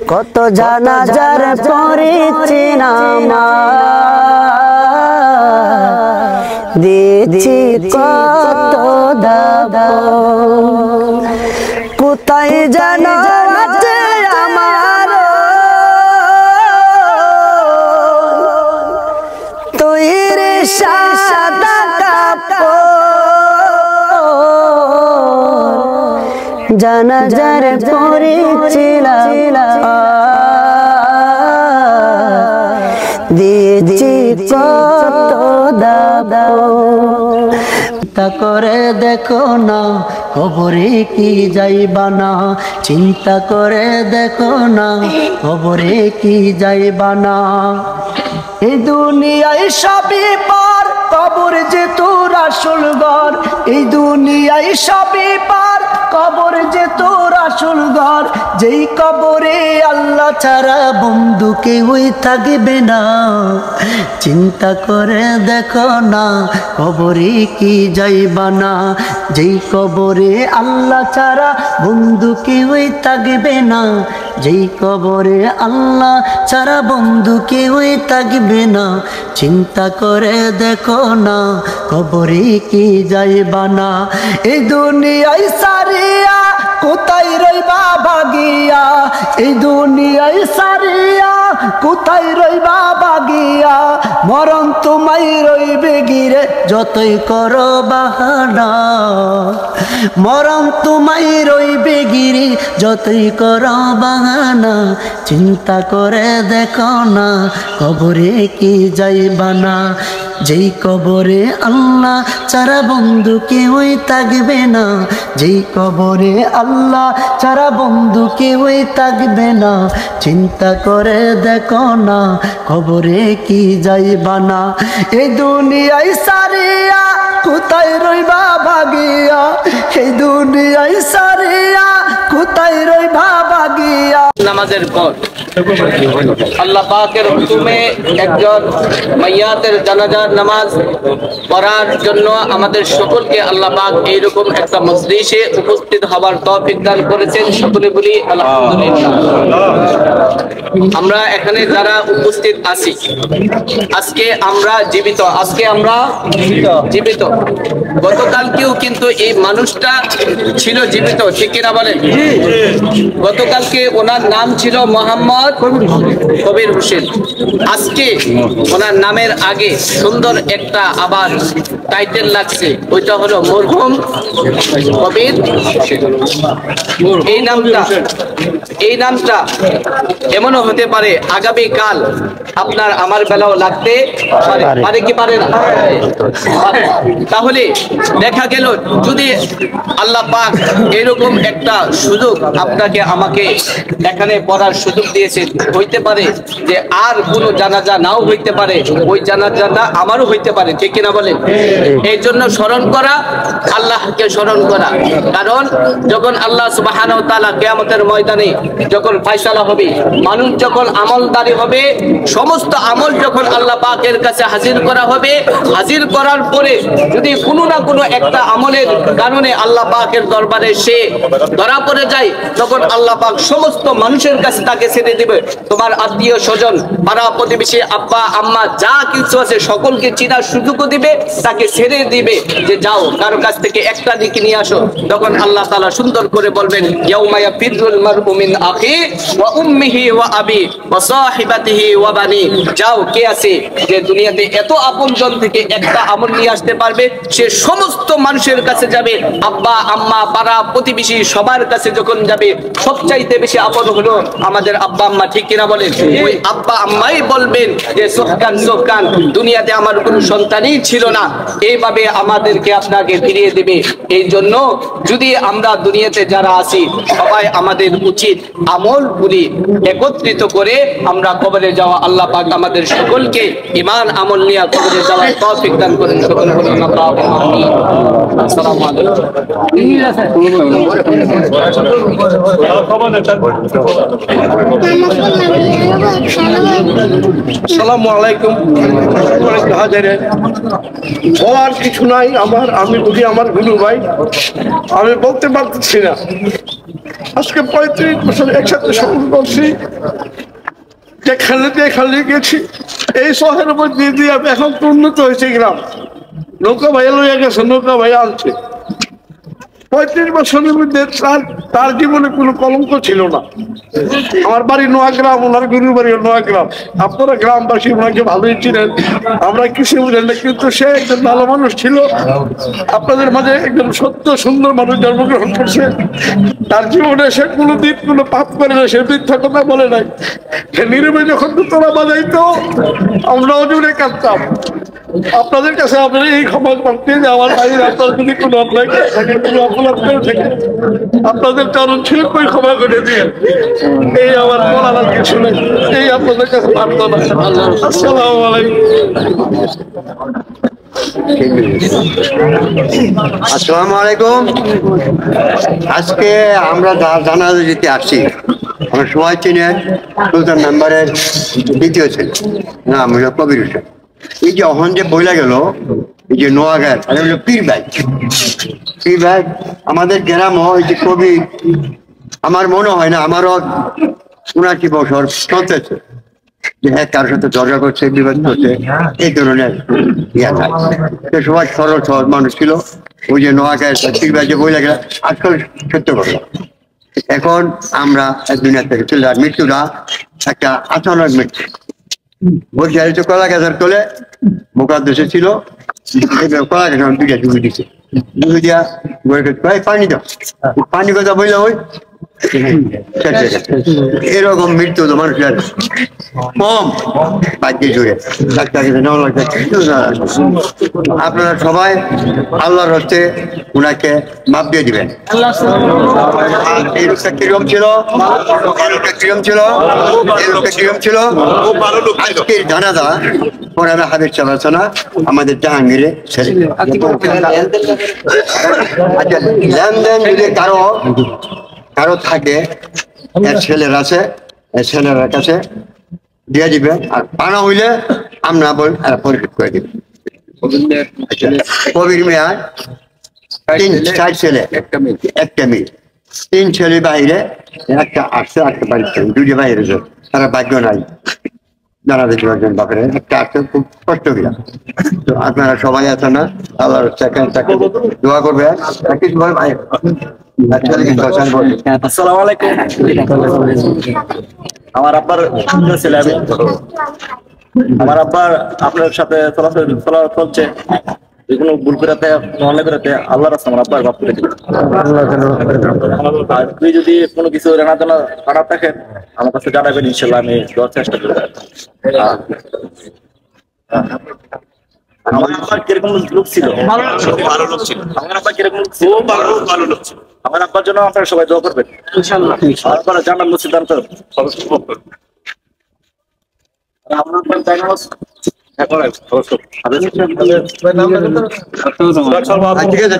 কত জানাজার পড়েছি নামাজ দিয়েছি কত দান কোথায় জানাতে আমার তৈরি সাদা কাপড় জানাজার পড়েছিলাম দিয়েছি কত দান চিন্তা করে দেখো না কবরে কি যাইবা না চিন্তা করে দেখো না কবরে কি যাইবা না এই দুনিয়ায় সবই পার কবর যে তোর আসল ঘর এই দুনিয়ায় সবই পার কবর যে তোর আসল ঘর যেই কবরে আল্লাহ ছাড়া বন্ধু কেউই থাকবে না চিন্তা করে দেখো না কবরে কি যাইবা না যেই কবরে আল্লাহ ছাড়া বন্ধু কেউই থাকবে না যেই কবরে আল্লাহ ছাড়া বন্ধু কেউই থাকবে না চিন্তা করে দেখো না কবরে কি যাইবা না এই দুনিয়ায় সারিয়া কোথায় রইবা ভাগিয়া এই দুনিয়ায় সারিয়া কোথায় রইবা ভাগিয়া মরণ তোমায় রইবে গিরে যতই করো বাহানা মরণ তোমায় রইবে গিরে যতই করো বাহানা চিন্তা করে দেখো না কবরে কি যাইবা না যেই কবরে আল্লাহ ছাড়া বন্ধু কেউই থাকবে না যেই কবরে আল্লাহ ছাড়া বন্ধু কেউই থাকবে না চিন্তা করে দেখো না কবরে কি যাইবা না এই দুনিয়ায় সারিয়া কোথায় রইবা ভাগিয়া এই দুনিয়ায় সারিয়া কোথায় রইবা ভাগিয়া নামাজের পর আল্লাহ পাকের হুকুমে একজন মাইয়াতের জানাজার নামাজ পড়ার জন্য আমাদের সকলকে আল্লাহ পাক এইরকম একটা মজলিসে উপস্থিত হবার তৌফিক দান করেছেন সকলে বলি আলহামদুলিল্লাহ আমরা এখানে যারা উপস্থিত আছি আজকে আমরা জীবিত গতকালকেও কিন্তু এই মানুষটা ছিল জীবিত ঠিক কিনা বলেন গতকালকে ওনার নাম ছিল মোহাম্মদ কবির হোসেন আজকে ওনার নামের আগে সুন্দর একটা আবার টাইটেল লাগছে ওইটা হলো মরহুম কবির এই নামটা এমনও হতে পারে আগামী কাল আপনার আমার বেলাও লাগতে পারে কি পারে না তাহলে দেখা গেল যদি আল্লাহ পাক এরকম একটা সুযোগ আপনাকে আমাকে এখানে পড়ার সুযোগ দিয়েছে হইতে পারে যে আর কোনো জানাজা নাও হইতে পারে ওই জানাজাটা আমারও হইতে পারে ঠিক কিনা বলেন এই জন্য স্মরণ করা আল্লাহকে স্মরণ করা কারণ যখন আল্লাহ সুবহানাহু ওয়া তাআলা কিয়ামতের ময়দানে যখন ফয়সালা হবে মানুষ যখন আমলদারি হবে সমস্ত আমল যখন আল্লাহ পাকের কাছে হাজির করা হবে হাজির করার পরে যদি কোনো না কোনো একটা আমলের কারণে আল্লাহ পাকের দরবারে সে ধরা পড়ে যায় তখন আল্লাহ পাক সমস্ত মানুষের কাছে তাকে ছেড়ে দিবে তোমার আত্মীয় স্বজন পাড়া প্রতিবেশী আব্বা আম্মা যা কিছু আছে সকলকে চিনার সুযোগও দিবে তাকে ছেড়ে দিবে যে যাও কারো কাছ থেকে একটা দিকে নিয়ে আসো তখন আল্লাহ তাআলা সুন্দর করে বলবেন ইয়াউমা ইয়াফিরুল মারউ মিন আখি ওয়া উম্মিহি ওয়া আবি ওয়া সাহিবাতিহি ওয়া বানি যাও কে আছে যে দুনিয়াতে এত আপনজন থেকে একটা আমল নিয়ে আসতে পারবে সে সমস্ত মানুষের কাছে যাবে আব্বা আম্মা পাড়া প্রতিবেশী সবার কাছে যখন যাবে সবচাইতে বেশি আপন হলো আমাদের আব্বা আম্মা ঠিক কিনা বলেন ওই আব্বা আম্মাই বলবেন যে সোহকান দুনিয়াতে আমার কোনো সন্তানই ছিল না এইভাবে আমাদেরকে আপনাকে ফিরিয়ে দেবে এই জন্য যদি আমরা দুনিয়াতে যারা আছি সবাই আমাদের উচিত আমলগুলি একত্রিত করে আমরা কবরে যাওয়া আল্লাহ পাক আমাদের সকলকে ঈমান আমল নিয়ে কবরে যাওয়ার তৌফিক দান করেন সকল বলুন আল্লাহুম্মা আমিন আসসালামু আলাইকুম বলার কিছু নাই আমি বুঝি আমার গুরু ভাই আমি বলতে পারতেছি না আজকে 35 বছর একসাথে সফর করছি, যেখানে গেছি এই শহরের মধ্যে দিয়ে এখন তো উন্নত হয়েছে গ্রাম। নৌকা ভাইয়া লইয়া গেছে, নৌকা ভাইয়া আনছে। 35 বছরের মধ্যে তার জীবনে কোনো কলঙ্ক ছিল না। আমার বাড়ি নোয়াগ্রাম, ওনার গুরুর বাড়ি নোয়াগ্রাম। আপনারা গ্রামবাসী ওনাকে ভালোই চিনেন, আমরা কিছু বুঝেন না, কিন্তু সে একজন ভালো মানুষ ছিল। আপনাদের মাঝে একজন সত্য সুন্দর মানুষ জন্মগ্রহণ করছে। তার জীবনে সে কোনোদিন কোনো পাপ করে না, সে মিথ্যা কথা বলে নাই। সে নীরবে যখন তোরা বাজাইতো আমরাও জুড়ে কাঁদতাম। আপনাদের কাছে আপনারা এই ক্ষমা করতে যে আমার ভাইয়ের আপনার যদি কোনো অন্যায় করে থাকে, কোনো অপরাধ করে থাকে, আপনাদের চরণ ছিল কই ক্ষমা করে দিয়ে। এই আমার বলার আর কিছু নেই, এই আপনাদের কাছে প্রার্থনা। আসসালামু আলাইকুম। আসসালামু আলাইকুম। আজকে আমরা জানাজা দিতে আসছি। আমরা সবাই চিনে সুলতান মেম্বারের দ্বিতীয় ছেলে, নাম হলো কবির হোসেন। এই যে অহন যে বইলা গেল, এই যে নোয়াগাঁর হলো পীর ভাই। পীর ভাই আমাদের গ্রামও এই যে কবি, আমার মনে হয় না আমারও ৭৯ বছর চলতেছে যে হ্যাঁ কারোর সাথে ঝগড়া করছে, বিবাদ করছে, এই ধরনের ইয়া থাকে। সবাই সরল সহজ মানুষ ছিল। ওই যে নোয়াগাঁয়ের পীর ভাই যে বইলা গেল আজকাল সত্য কথা। এখন আমরা দুনিয়া থেকে চলে যাই, মৃত্যুটা একটা আচানক মৃত্যু। বসে তো কলা গাছের তোলে বোকার দেশে ছিল, কলা গাছ দুইটা ডুবে দিচ্ছে, ডুবে দিয়া পানি দাও, পানি কথা বললে ওই এরকম মৃত্যু তো মানুষের কম বাদ্যে জুড়ে। আপনারা সবাই আল্লাহর হস্তে উনাকে মাপ দিয়ে দিবেন। এই লোকটা কিরকম ছিল, এই লোকটা কিরকম ছিল, এই লোকটা কিরকম ছিল। আজকের জানাজা পড়াবে হাবিব চালাচনা আমাদের জাহাঙ্গীরে ছেলে। আচ্ছা, লেনদেন যদি কারো থাকে, এর ছেলের আছে, ছেলের কাছে দিয়ে দিবে। আর পানা হইলে আমরা পরিশোধ করে দিবে। কবির মিয়া 4 ছেলে, একটা মেয়ে। 3 ছেলে বাইরে, একটা আসছে, একটা বাড়িতে, 2 বাইরে। তারা ভাগ্য নাই জানা দিতে পারবেন বাপের, একটা আসতে খুব কষ্ট গেলাম। তো আপনারা সবাই আছেন না, আল্লাহর তাকে দোয়া করবে। কিছু ভাই আসসালামু আলাইকুম। আমার আব্বার ছেলে আমি। আমার আব্বার আপনার সাথে চলছে, কোনো ভুল করাতে মনে করাতে আল্লাহ রাস্তা আমার আব্বার বাপ করে দিবে। আর তুই যদি কোনো কিছু রানা টানা খারাপ থাকে আমার কাছে জানাবেন, ইনশাল্লাহ আমি দেওয়ার চেষ্টা করবো। আমার আব্বা কিরকম লোক ছিল, ভালো লোক ছিল। আমার আব্বা কিরকম লোক ছিল, ভালো লোক ছিল। আমার আব্বার জন্য আপনারা সবাই দোয়া করবেন ইনশাআল্লাহ। আপনারা জানান মসজিদ দান করুন। আমার আব্বার তাই নামাজ ঠিক আছে।